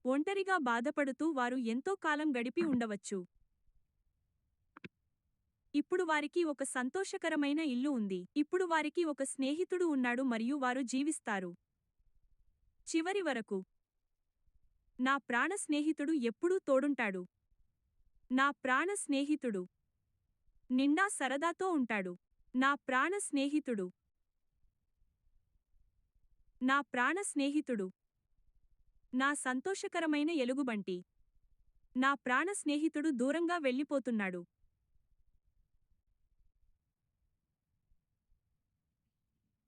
ఒంటరిగా బాధపడుతూ వారు ఎంతో కాలం గడిపి ఉండవచ్చు. ఇప్పుడు వారికి ఒక సంతోషకరమైన ఇల్లు ఉంది. ఇప్పుడు వారికి ఒక స్నేహితుడు ఉన్నాడు మరియు వారు జీవిస్తారు. చివరి వరకు. నా ప్రాణ స్నేహితుడు ఎప్పుడూ తోడుంటాడు. నా ప్రాణ స్నేహితుడు నిండా సరదాతో ఉంటాడు. నా ప్రాణ స్నేహితుడు. నా ప్రాణ స్నేహితుడు నా సంతోషకరమైన ఎలుగుబంటి. నా ప్రాణ స్నేహితుడు దూరంగా వెళ్ళిపోతున్నాడు.